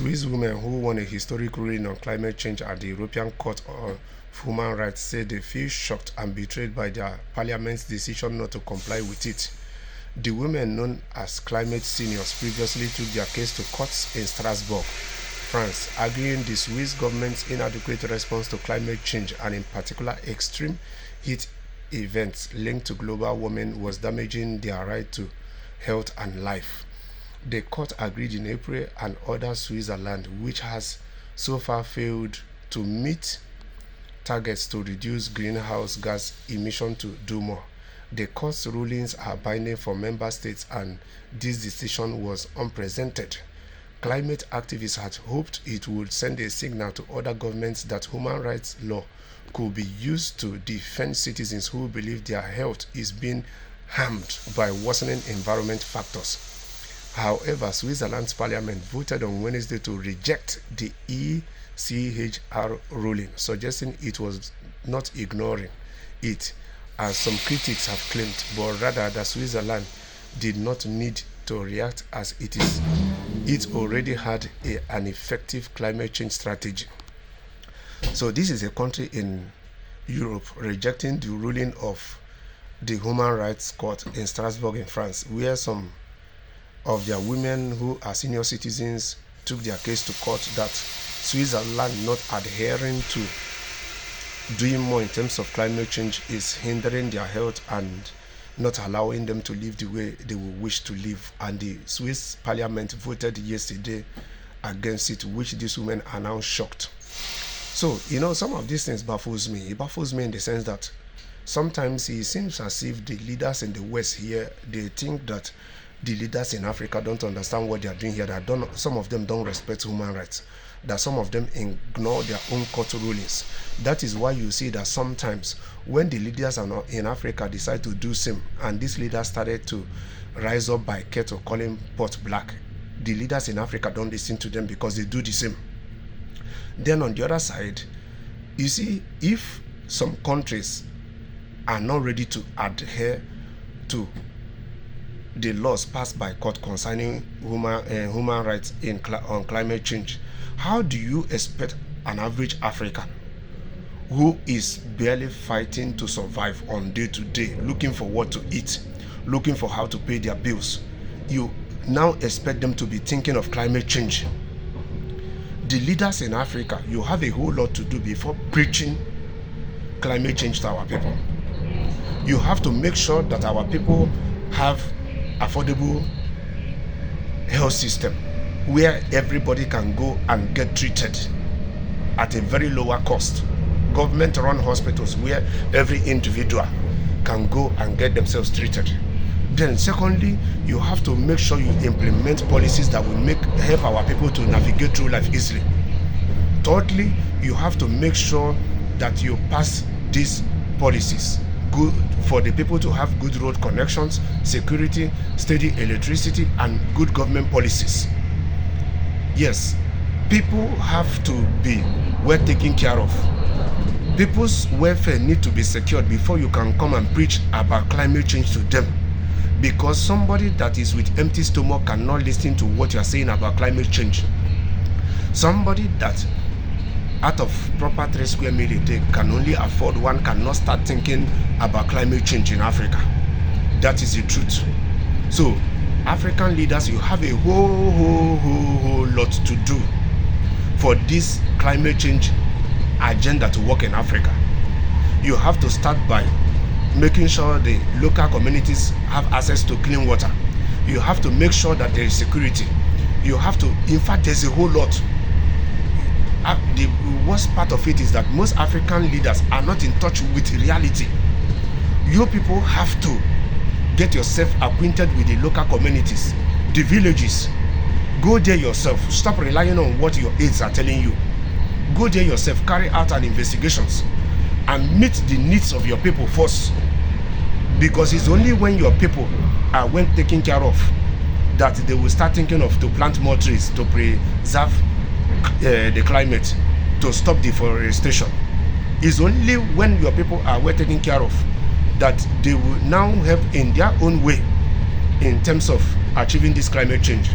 Swiss women who won a historic ruling on climate change at the European Court of Human Rights say they feel shocked and betrayed by their parliament's decision not to comply with it. The women, known as climate seniors, previously took their case to courts in Strasbourg, France, arguing the Swiss government's inadequate response to climate change and in particular extreme heat events linked to global warming was damaging their right to health and life. The court agreed in April and ordered Switzerland, which has so far failed to meet targets to reduce greenhouse gas emissions, to do more. The court's rulings are binding for member states and this decision was unprecedented. Climate activists had hoped it would send a signal to other governments that human rights law could be used to defend citizens who believe their health is being harmed by worsening environment factors. However, Switzerland's parliament voted on Wednesday to reject the ECHR ruling, suggesting it was not ignoring it, as some critics have claimed, but rather that Switzerland did not need to react as it already had an effective climate change strategy. So this is a country in Europe rejecting the ruling of the Human Rights Court in Strasbourg in France, where some of their women who are senior citizens took their case to court that Switzerland not adhering to doing more in terms of climate change is hindering their health and not allowing them to live the way they would wish to live. And the Swiss parliament voted yesterday against it, which these women are now shocked. So, some of these things baffles me. It baffles me in the sense that sometimes it seems as if the leaders in the West here, they think that the leaders in Africa don't understand what they are doing here, that some of them don't respect human rights, that some of them ignore their own court rulings. That is why you see that sometimes when the leaders in Africa decide to do same, and these leaders started to rise up by kettle calling pot black, the leaders in Africa don't listen to them because they do the same. Then on the other side, you see, if some countries are not ready to adhere to the laws passed by court concerning human rights on climate change, how do you expect an average African who is barely fighting to survive on day to day, looking for what to eat, looking for how to pay their bills, you now expect them to be thinking of climate change? The leaders in Africa, you have a whole lot to do before preaching climate change to our people. You have to make sure that our people have affordable health system where everybody can go and get treated at a very lower cost. Government-run hospitals where every individual can go and get themselves treated. Then secondly, you have to make sure you implement policies that will help our people to navigate through life easily. Thirdly, you have to make sure that you pass these policies good for the people to have good road connections, security, steady electricity, and good government policies. Yes, people have to be well taken care of. People's welfare need to be secured before you can come and preach about climate change to them. Because somebody that is with empty stomach cannot listen to what you are saying about climate change. Somebody that out of proper 3 square meal a day can only afford one cannot start thinking about climate change in Africa. That is the truth. So, African leaders, you have a whole lot to do for this climate change agenda to work in Africa. You have to start by making sure the local communities have access to clean water. You have to make sure that there is security. You have to, in fact, there's a whole lot. The worst part of it is that most African leaders are not in touch with reality. You people have to get yourself acquainted with the local communities, the villages. Go there yourself. Stop relying on what your aides are telling you. Go there yourself, carry out an investigations and meet the needs of your people first. Because it's only when your people are well taken care of that they will start thinking of to plant more trees to preserve the climate, to stop deforestation. It's only when your people are well taken care of that they will now help in their own way in terms of achieving this climate change.